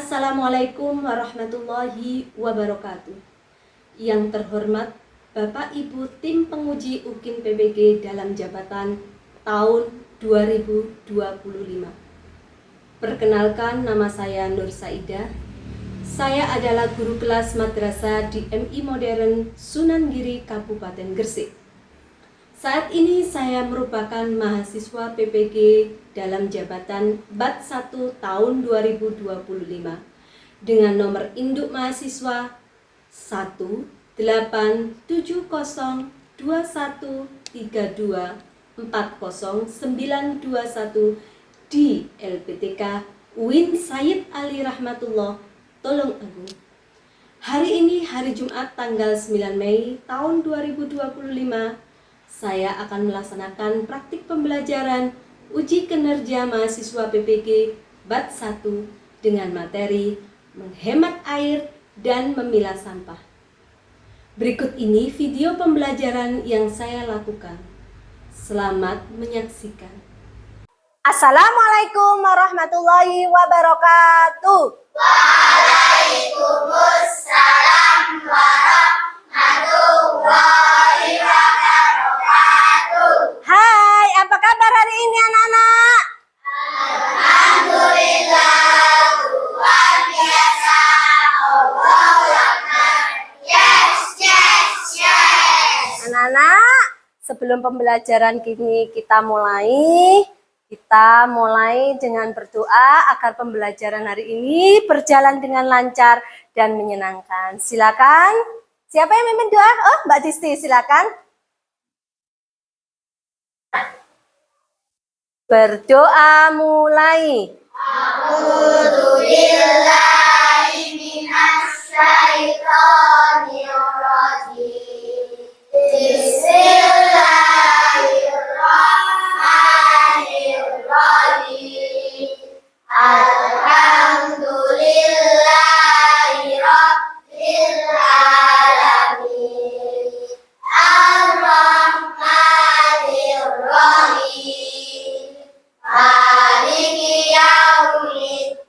Assalamualaikum warahmatullahi wabarakatuh. Yang terhormat Bapak Ibu Tim Penguji UKIN PBG dalam jabatan tahun 2025. Perkenalkan, nama saya Nur Saidah. Saya adalah guru kelas madrasah di MI Modern Sunan Giri, Kabupaten Gresik. Saat ini saya merupakan mahasiswa PPG dalam jabatan BAT 1 tahun 2025 dengan nomor induk mahasiswa 1871213240921 di LPTK UIN Sayyid Ali Rahmatullah Tulungagung. Hari ini hari Jumat tanggal 9 Mei tahun 2025. Saya akan melaksanakan praktik pembelajaran uji kinerja mahasiswa PPG BAT 1 dengan materi menghemat air dan memilah sampah. Berikut ini video pembelajaran yang saya lakukan. Selamat menyaksikan. Assalamualaikum warahmatullahi wabarakatuh. Waalaikumsalam warahmatullahi wabarakatuh. Hai, apa kabar hari ini anak-anak? Alhamdulillah, luar biasa. Allahu Akbar. Yes. Anak-anak, sebelum pembelajaran kita mulai dengan berdoa agar pembelajaran hari ini berjalan dengan lancar dan menyenangkan. Silakan. Siapa yang memimpin doa? Oh, Mbak Disti, silakan. Berdoa mulai. A'udzubillahi minasyaitonir rajim. Bismillahirrahmanirrahim. Alhamdulillahi rabbil alamin. Ar-Rahmanir-Rahim. Maliki yaumiddin.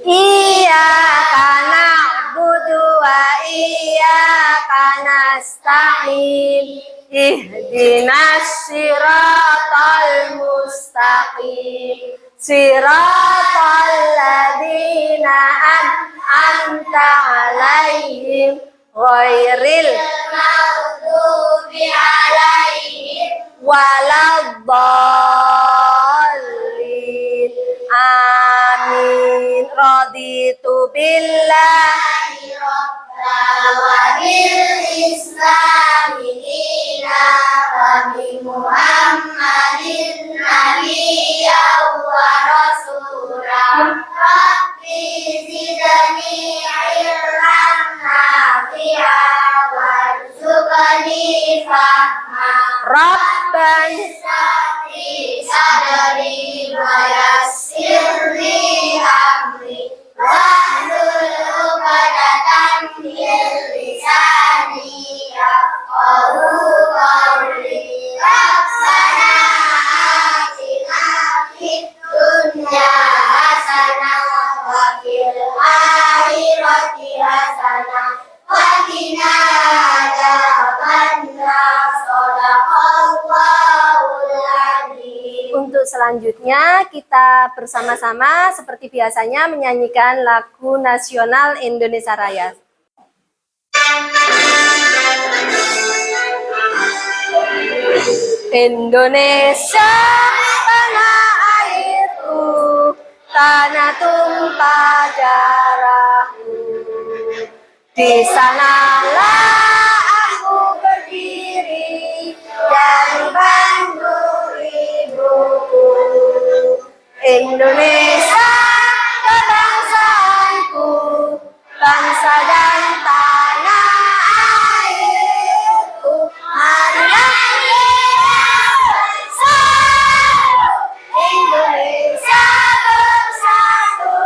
Iyyaka na'budu wa iyyaka nasta'in. Ihdinas siratal mustaqim. Siratal ladzina an'amta 'alaihim ghairil Maghdubi alaihim waladdallin. Amin. Raditu billahi wa bil islami dina wa bi Muhammadin nabiyyan wa rasulan. Rabbi zidni ilman nafi'an warzuqni fahma. Rabbana sadri wa yassirli amri wahlul 'uqdatam min lisani yafqahu qawli. Rabbana atina fid dunya hasanah wa fil akhirati hasanah wa qina adzabannar. Shadaqallahul adzim. Untuk selanjutnya kita bersama-sama seperti biasanya menyanyikan lagu nasional Indonesia Raya. Indonesia tanah airku, tanah tumpah darahku. Di sanalah aku berdiri dan bantu ibuku. Indonesia kebangsaanku, bangsa dan tanah airku. Marilah kita bersatu, Indonesia bersatu.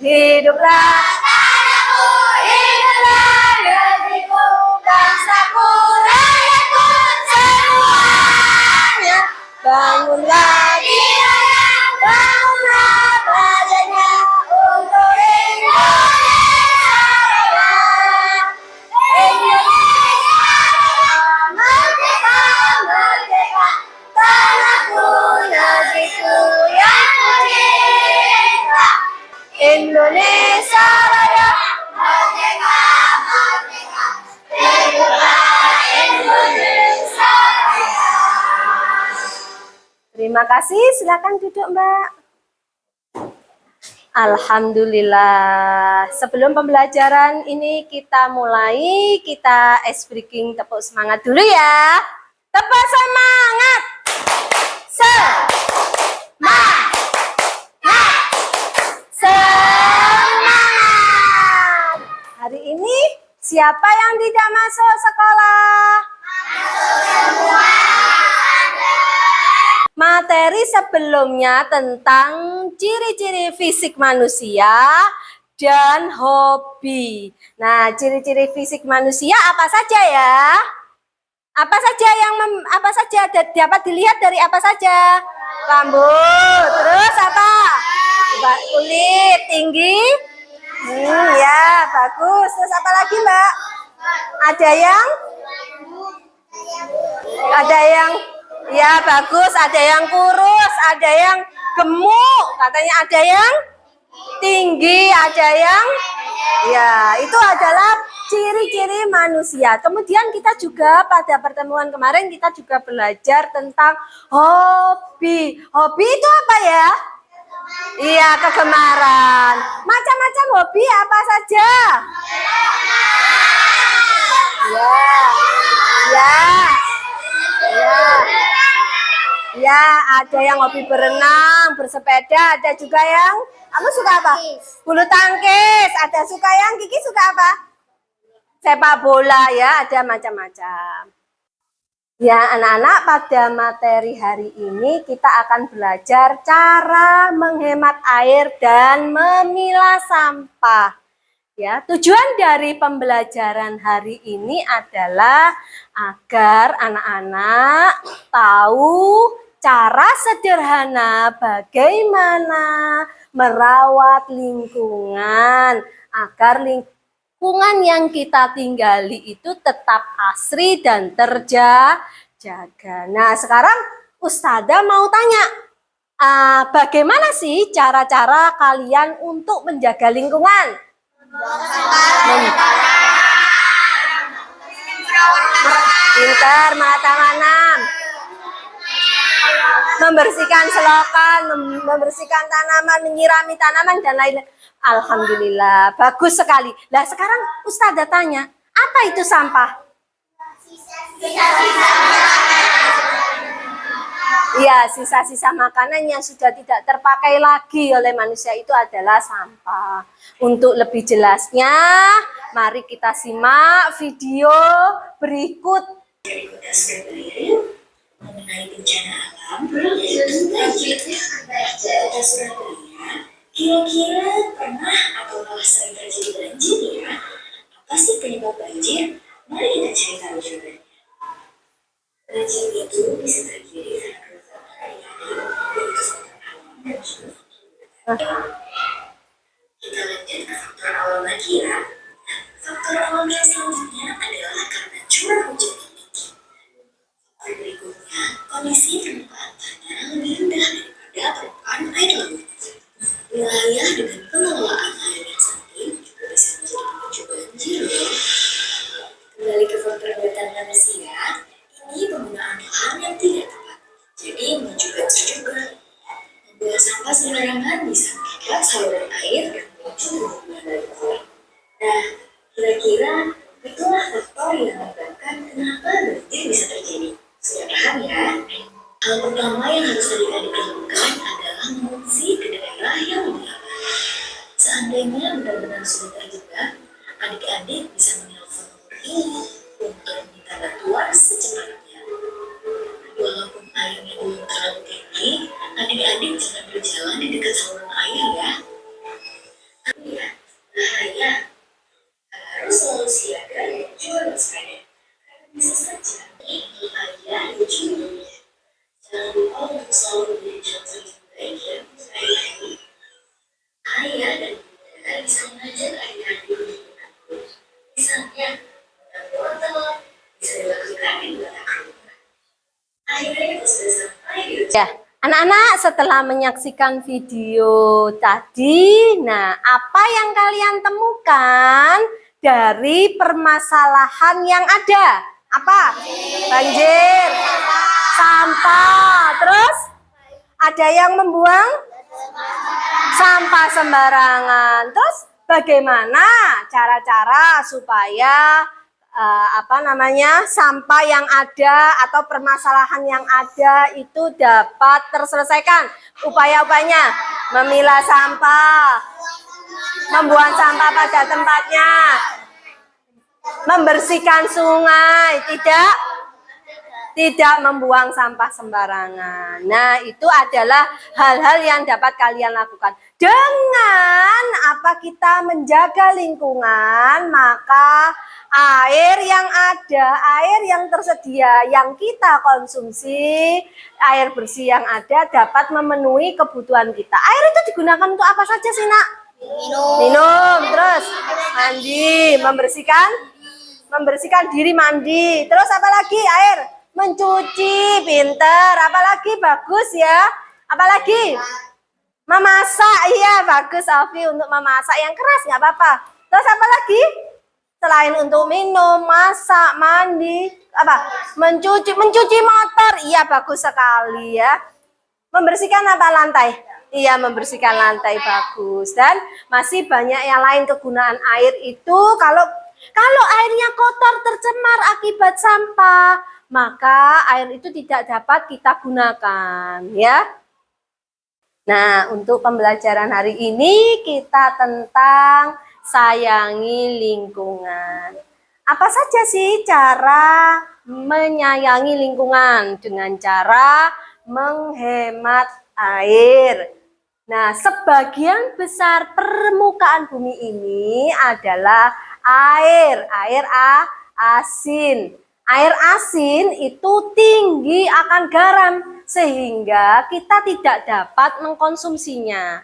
Hiduplah tanahku, hiduplah negeriku, bangsaku, rakyatku semuanya. Bangunlah dia, bangunlah badannya Indonesia Raya. Merdeka, merdeka, berdeka Indonesia Raya. Terima kasih, silakan duduk Mbak. Alhamdulillah. Sebelum pembelajaran ini kita mulai, kita ice breaking, tepuk semangat dulu ya. Tepuk semangat. Semangat. Semangat. Hari ini siapa yang tidak masuk sekolah? Materi sebelumnya tentang ciri-ciri fisik manusia dan hobi. Nah, ciri-ciri fisik manusia apa saja ya? Apa saja dapat dilihat dari apa saja? Rambut, terus apa? Kulit, tinggi. Ya, bagus. Terus apa lagi, Mbak? Ada yang ya bagus, ada yang kurus, ada yang gemuk, katanya ada yang tinggi, ada yang ya, itu adalah ciri-ciri manusia. Kemudian kita juga pada pertemuan kemarin kita juga belajar tentang hobi. Hobi itu apa ya? Iya, kegemaran. Macam-macam hobi apa saja? Ya, ada yang hobi berenang, bersepeda, ada juga yang kamu suka apa? Bulu tangkis, ada suka yang Kiki suka apa? Sepak bola ya, ada macam-macam. Ya, anak-anak, pada materi hari ini kita akan belajar cara menghemat air dan memilah sampah. Ya, tujuan dari pembelajaran hari ini adalah agar anak-anak tahu cara sederhana bagaimana merawat lingkungan agar lingkungan yang kita tinggali itu tetap asri dan terjaga. Nah, sekarang Ustazah mau tanya, bagaimana sih cara-cara kalian untuk menjaga lingkungan? Pintar, menanam, membersihkan selokan, membersihkan tanaman, menyirami tanaman dan lain-lain. Alhamdulillah, bagus sekali. Nah, sekarang Ustazah tanya, apa itu sampah? Ya, sisa-sisa makanan yang sudah tidak terpakai lagi oleh manusia itu adalah sampah. Untuk lebih jelasnya, mari kita simak video berikut. Mengenai bencana alam, yaitu banjir. Kota Surabaya, kira-kira pernah atau malah sering terjadi banjir ya? Apa sih penyebab banjir? Mari kita cari tahu jawabannya. Banjir itu bisa terjadi karena kerusakan hari-hari, yaitu faktor alam dan juga faktor. Kita lanjut ke faktor alam lagi ya. Faktor alam yang selanjutnya adalah karena curah hujan yang tinggi. Faktor berikutnya, kondisi permukaan tanah lebih rendah daripada permukaan air laut. Wilayah dengan pengelolaan air yang sempit juga bisa menjadi pemicu banjir loh. Kembali ke faktor buatan manusia, ini penggunaan lahan yang tidak tepat, jadi memicu banjir juga. Membuang sampah sembarangan bisa mengikat saluran air dan memicu hubungan dari bawah. Nah, kira-kira itulah faktor yang menyebabkan kenapa banjir bisa terjadi. Sudah paham ya? Hal pertama yang harus adik-adik lakukan adalah mengungsi ke daerah yang lebih aman. Seandainya benar-benar sudah terjebak, adik-adik bisa menelpon nomor ini untuk meminta bantuan secepatnya. Walaupun airnya belum terlalu tinggi, adik-adik jangan berjalan di dekat saluran air ya. Tapi ya, bahaya. Harus selalu siaga dan juga waspada. Karena bisa saja ini ayah dan juga. Jangan lupa untuk selalu memberi contoh yang baik ya untuk adik-adik. Ayah dan bunda bisa mengajar adik-adik untuk menabung. Misalnya, menabung wortel bisa dilakukan di belakang rumah. Akhirnya kita sudah sampai di Ya, Anak-anak, setelah menyaksikan video tadi, nah apa yang kalian temukan dari permasalahan yang ada? Apa? Banjir, sampah, terus ada yang membuang sampah sembarangan. Terus bagaimana cara-cara supaya sampah yang ada atau permasalahan yang ada itu dapat terselesaikan? Upaya-upayanya memilah sampah, membuang sampah pada tempatnya, membersihkan sungai, tidak membuang sampah sembarangan. Nah, itu adalah hal-hal yang dapat kalian lakukan. Dengan apa kita menjaga lingkungan, maka air yang ada, air yang tersedia, yang kita konsumsi, air bersih yang ada dapat memenuhi kebutuhan kita. Air itu digunakan untuk apa saja sih, Nak? Minum, terus mandi, membersihkan diri, mandi. Terus apa lagi? Air mencuci, pinter. Apalagi bagus ya. Apalagi memasak, iya bagus Alfi, untuk memasak yang keras nggak apa-apa. Terus apa lagi? Selain untuk minum, masak, mandi, apa? Mencuci motor, iya bagus sekali ya. Membersihkan apa, lantai? Iya, membersihkan lantai, bagus. Dan masih banyak yang lain kegunaan air itu. Kalau airnya kotor, tercemar akibat sampah, maka air itu tidak dapat kita gunakan, ya. Nah, untuk pembelajaran hari ini kita tentang sayangi lingkungan. Apa saja sih cara menyayangi lingkungan? Dengan cara menghemat air. Nah, sebagian besar permukaan bumi ini adalah air asin. Air asin itu tinggi akan garam sehingga kita tidak dapat mengkonsumsinya.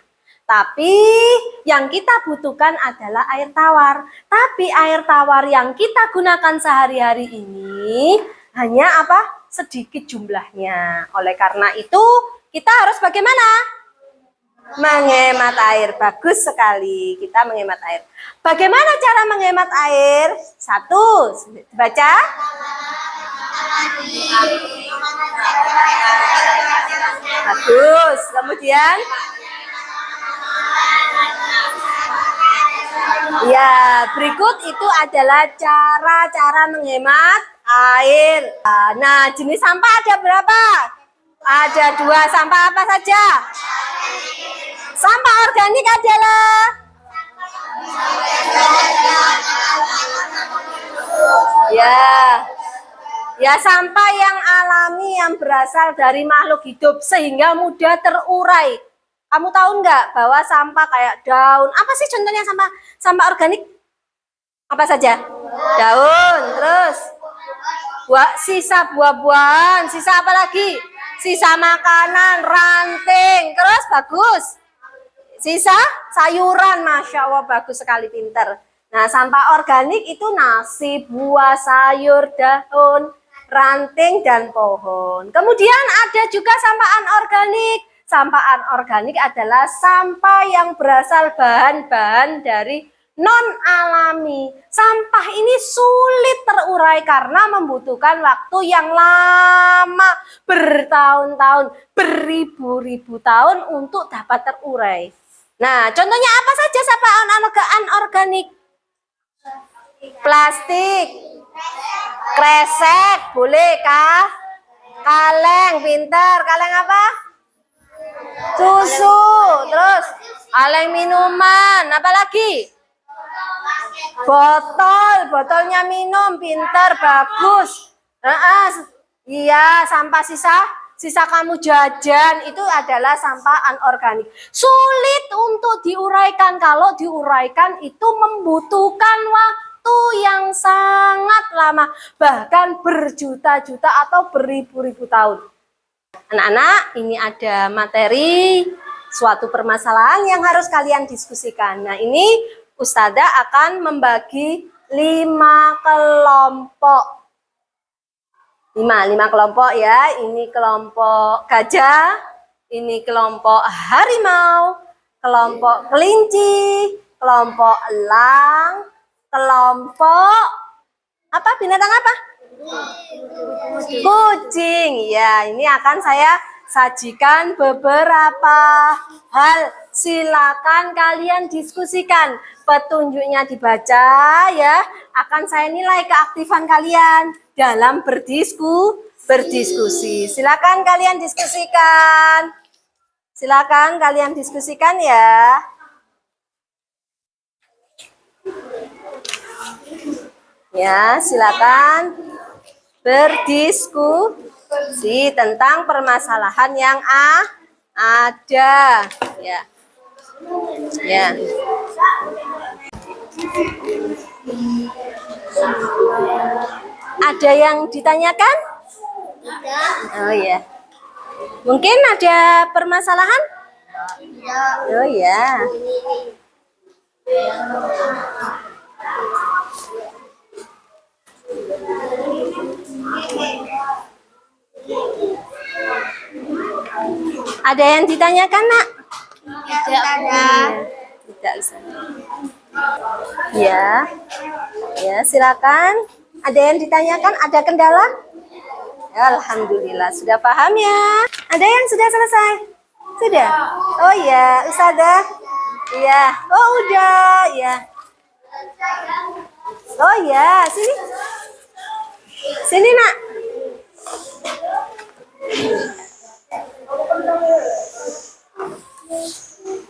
Tapi yang kita butuhkan adalah air tawar. Tapi air tawar yang kita gunakan sehari-hari ini hanya apa? Sedikit jumlahnya. Oleh karena itu kita harus bagaimana? Menghemat air. Bagus sekali kita menghemat air. Bagaimana cara menghemat air? Satu, baca. Bagus. Kemudian ya, berikut itu adalah cara-cara menghemat air. Nah, jenis sampah ada berapa? Ada 2. Sampah apa saja? Sampah organik adalah ya sampah yang alami, yang berasal dari makhluk hidup sehingga mudah terurai. Kamu tahu nggak bahwa sampah kayak daun, apa sih contohnya sampah organik? Apa saja? Daun, terus sisa buah-buahan, sisa apa lagi? Sisa makanan, ranting, terus bagus. Sisa sayuran, Masya Allah, bagus sekali, pinter. Nah, sampah organik itu nasi, buah, sayur, daun, ranting, dan pohon. Kemudian ada juga sampah anorganik. Sampah anorganik adalah sampah yang berasal bahan-bahan dari non-alami. Sampah ini sulit terurai karena membutuhkan waktu yang lama, bertahun-tahun, beribu-ribu tahun untuk dapat terurai. Nah, contohnya apa saja sampah anorganik? Plastik, kresek, boleh kah? Kaleng, pintar. Kaleng apa? Susu, terus kaleng minuman, apa lagi? Botolnya minum, pintar, bagus. Iya, sampah sisa kamu jajan itu adalah sampah anorganik. Sulit untuk diuraikan. Kalau diuraikan itu membutuhkan waktu yang sangat lama, bahkan berjuta-juta atau beribu-ribu tahun. Anak-anak, ini ada materi suatu permasalahan yang harus kalian diskusikan. Nah, ini Ustazah akan membagi 5 kelompok. 5 kelompok ya. Ini kelompok gajah, Ini kelompok harimau, kelompok kelinci, kelompok elang, kelompok apa? Binatang apa? Kucing. Ya, ini akan saya sajikan beberapa hal. Silakan kalian diskusikan. Petunjuknya dibaca ya. Akan saya nilai keaktifan kalian dalam berdiskusi. Silakan kalian diskusikan. Silakan kalian diskusikan ya. Ya, silakan berdiskusi tentang permasalahan yang ada. Ya. Ya. Ada yang ditanyakan? Oh ya. Mungkin ada permasalahan? Oh ya. Ada yang ditanyakan, Nak? Tidak ada. Tidak bisa. Ya. Ya, silakan. Ada yang ditanyakan? Ada kendala? Alhamdulillah, sudah paham ya. Ada yang sudah selesai? Sudah? Oh ya, Ustazah. Iya. Oh, udah. Ya. Oh ya, sini. Sini, Nak.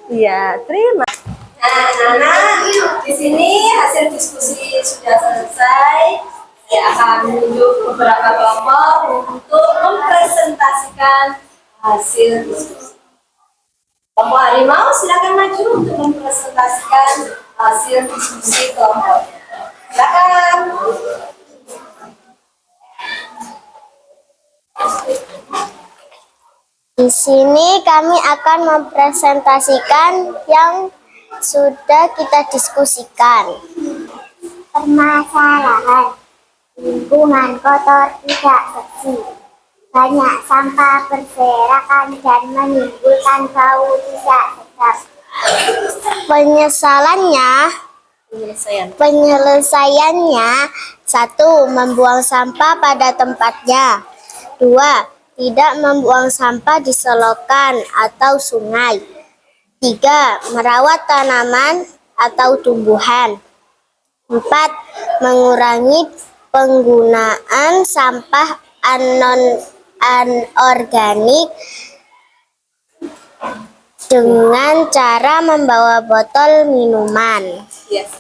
Iya, terima. Nah, anak-anak, di sini hasil diskusi sudah selesai. Saya akan menunjuk beberapa kelompok untuk mempresentasikan hasil diskusi. Kelompok harimau silakan maju untuk mempresentasikan hasil diskusi kelompoknya. Silakan. Di sini kami akan mempresentasikan yang sudah kita diskusikan. Permasalahan lingkungan kotor tidak bersih. Banyak sampah berserakan dan menimbulkan bau tidak sedap. Penyelesaiannya 1. Membuang sampah pada tempatnya. 2. Tidak membuang sampah di selokan atau sungai. 3. Merawat tanaman atau tumbuhan. 4. Mengurangi penggunaan sampah anorganik dengan cara membawa botol minuman. Yes.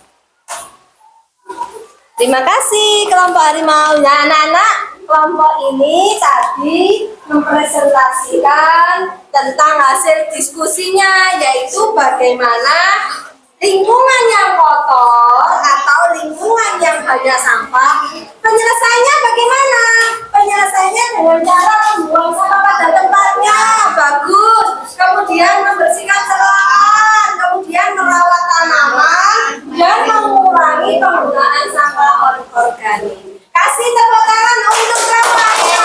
Terima kasih kelompok harimau. Nah, anak-anak, kelompok ini tadi mempresentasikan tentang hasil diskusinya, yaitu bagaimana lingkungan yang kotor atau lingkungan yang banyak sampah. Penyelesaiannya bagaimana? Penyelesaiannya dengan cara membuang sampah pada tempatnya, bagus. Kemudian membersihkan selokan, kemudian merawat tanaman, dan mengurangi penggunaan sampah organik. Kasih tepuk tangan untuk kelompoknya.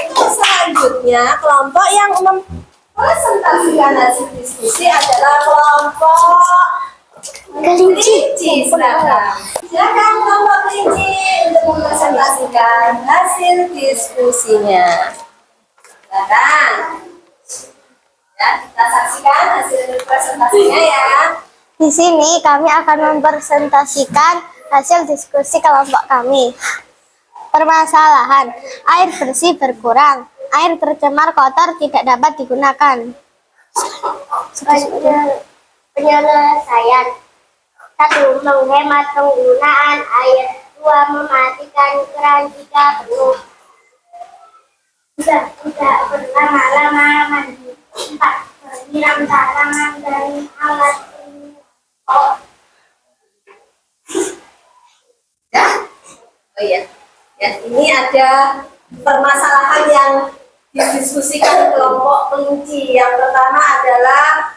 Untuk selanjutnya, kelompok yang mempresentasikan hasil diskusi adalah kelompok kelinci. Silakan kelompok kelinci untuk mempresentasikan hasil diskusinya. Silakan. Ya, kita saksikan hasil presentasinya ya. Di sini kami akan mempresentasikan hasil diskusi kelompok kami. Permasalahan, air bersih berkurang, air tercemar kotor tidak dapat digunakan. Penyelesaian 1. Menghemat penggunaan air. 2. Mematikan keran jika penuh. 3. Tidak berlama-lama mandi. 4. Menyiram tanaman dari alat. Ya, oh iya. Ya, ini ada permasalahan yang didiskusikan kelompok kelinci. Yang pertama adalah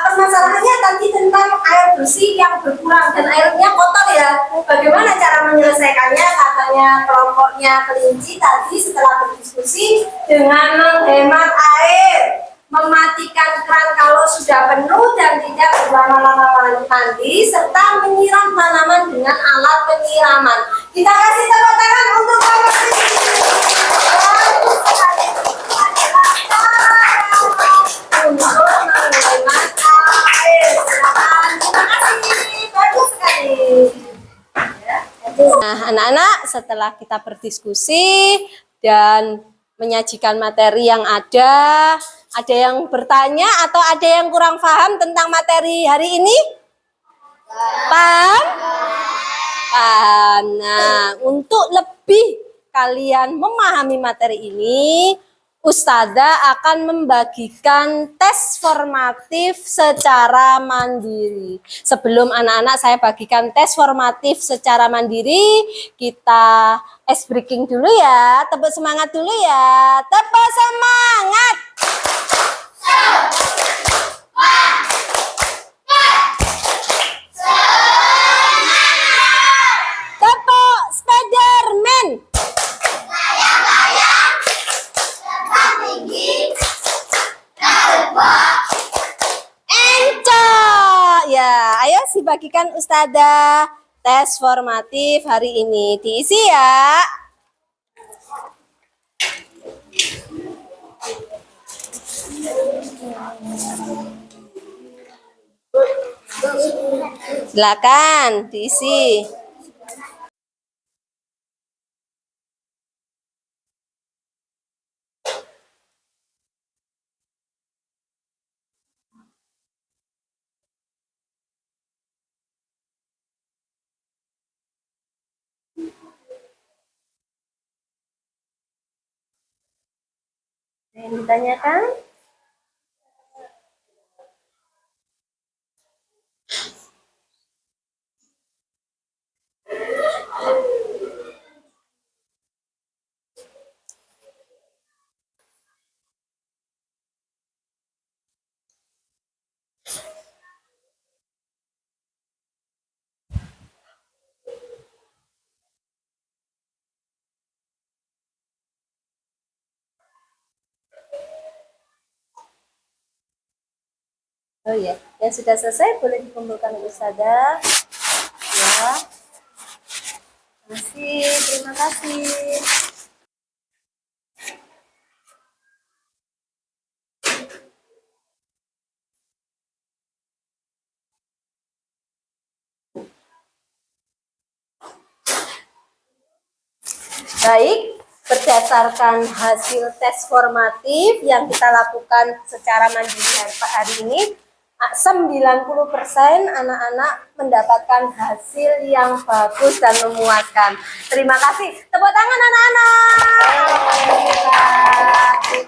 permasalahannya tadi tentang air bersih yang berkurang dan airnya kotor ya. Bagaimana cara menyelesaikannya? Katanya kelompoknya kelinci tadi setelah berdiskusi dengan menghemat air, mematikan keran kalau sudah penuh dan tidak berlama-lama mandi, serta menyiram tanaman dengan alat penyiraman. Kita kasih tepuk tangan untuk kelompok kelinci. Bagus sekali. Untuk menghemat air. Silakan. Terima kasih. Bagus sekali. Nah, anak-anak, setelah kita berdiskusi dan menyajikan materi yang ada yang bertanya atau ada yang kurang paham tentang materi hari ini? Paham? Paham. Nah, untuk lebih kalian memahami materi ini, Ustazah akan membagikan tes formatif secara mandiri. Sebelum anak-anak saya bagikan tes formatif secara mandiri, kita ice breaking dulu ya. Tepuk semangat dulu ya. Tepuk semangat. Tepuk Spiderman. Ya, ayo dibagikan Ustazah tes formatif hari ini. Diisi ya. Silakan diisi. Yang ditanyakan? Oh ya, yang sudah selesai boleh dikumpulkan Ustazah. Ya. Terima kasih. Baik, berdasarkan hasil tes formatif yang kita lakukan secara mandiri hari ini, 90% anak-anak mendapatkan hasil yang bagus dan memuaskan. Terima kasih. Tepuk tangan anak-anak. Terima kasih.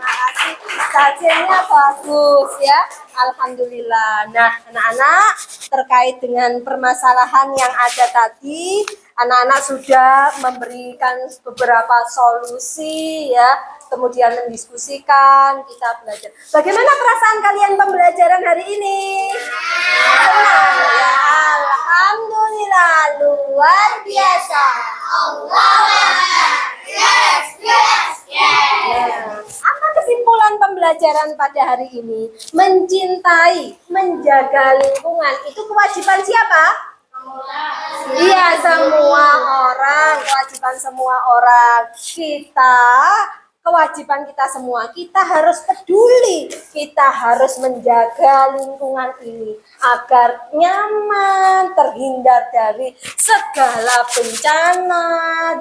Hasilnya bagus ya. Alhamdulillah. Nah, anak-anak, terkait dengan permasalahan yang ada tadi, anak-anak sudah memberikan beberapa solusi ya, kemudian mendiskusikan, kita belajar. Bagaimana perasaan kalian pembelajaran hari ini? Senang ya, alhamdulillah, luar biasa. Apa kesimpulan pembelajaran pada hari ini? Mencintai, menjaga lingkungan, itu kewajiban siapa? Iya, semua orang, kewajiban semua orang. Kewajiban kita semua, kita harus peduli, kita harus menjaga lingkungan ini agar nyaman, terhindar dari segala bencana,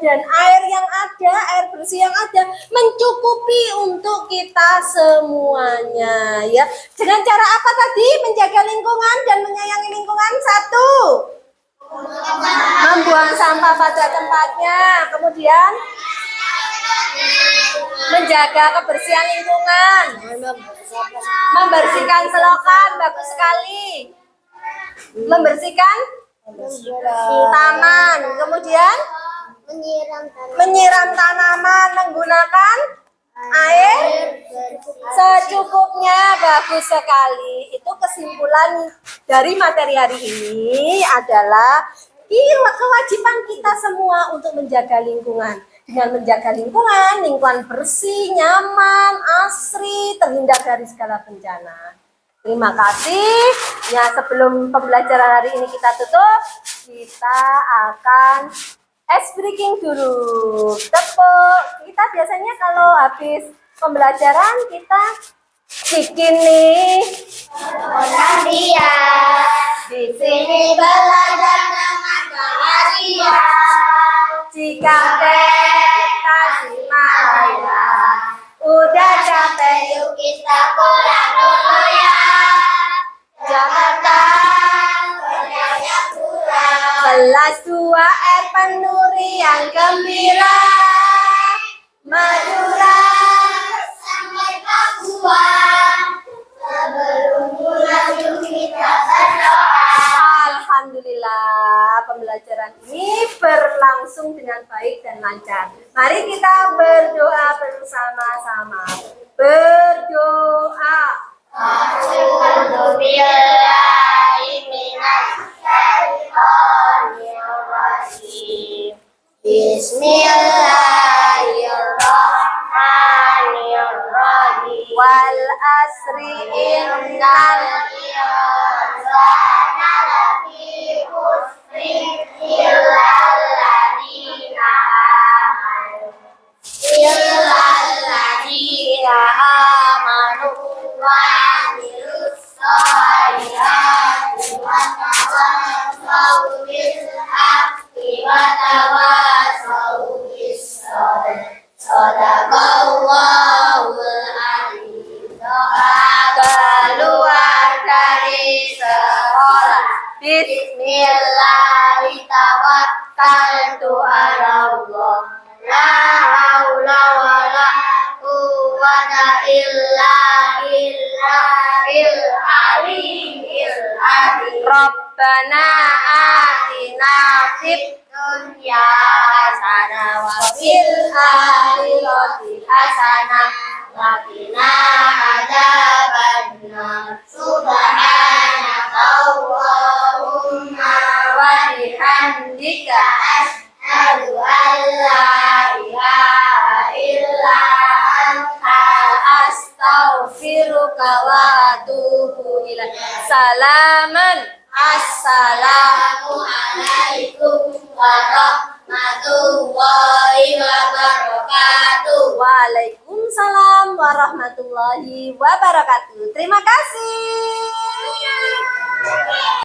dan air yang ada, air bersih yang ada mencukupi untuk kita semuanya ya. Dengan cara apa tadi menjaga lingkungan dan menyayangi lingkungan? Satu, membuang sampah pada tempatnya, kemudian menjaga kebersihan lingkungan, membersihkan selokan, bagus sekali, membersihkan taman, kemudian menyiram tanaman, menggunakan air secukupnya, bagus sekali. Itu kesimpulan dari materi hari ini adalah kewajiban kita semua untuk menjaga lingkungan. Dengan menjaga lingkungan bersih, nyaman, asri, terhindar dari segala bencana. Terima kasih. Ya, sebelum pembelajaran hari ini kita tutup, kita akan ice breaking dulu. Tepuk. Kita biasanya kalau habis pembelajaran kita bikin nih. Dia Di sini belajar dengan bahagia. Jika Tasikmalaya udah capek, yuk kita pulang dulu ya. Jakarta berdaya kurang. Kelas 2 penuh riang gembira. Madura sampai Papua. Sebelum pulang yuk kita berdoa. Alhamdulillah, pembelajaran ini berlangsung dengan baik dan lancar. Mari kita berdoa bersama-sama. Berdoa. Bismillahirrahmanirrahim. Wal asri innal insana lafi khusrin illal ladzina amanu wa amilus sholihati wa tawassaw bil haqqi wa tawassaw bis sabr. Shadaqallahul adzim. Doa keluar dari sekolah. Bismillahirrahmanirrahim. Allah. La haula wa la quwwata illa billahil aliyyil azim. Rabbana atina fid dunya hasanah wa fil akhirati hasanah wa qina adzabannar. Subhanaka Allahumma wa bihamdika asyhadu an la ilaha illa anta astaghfiruka wa atubu ilaik. Salaman. Assalamualaikum warahmatullahi wabarakatuh. Waalaikumsalam warahmatullahi wabarakatuh. Terima kasih.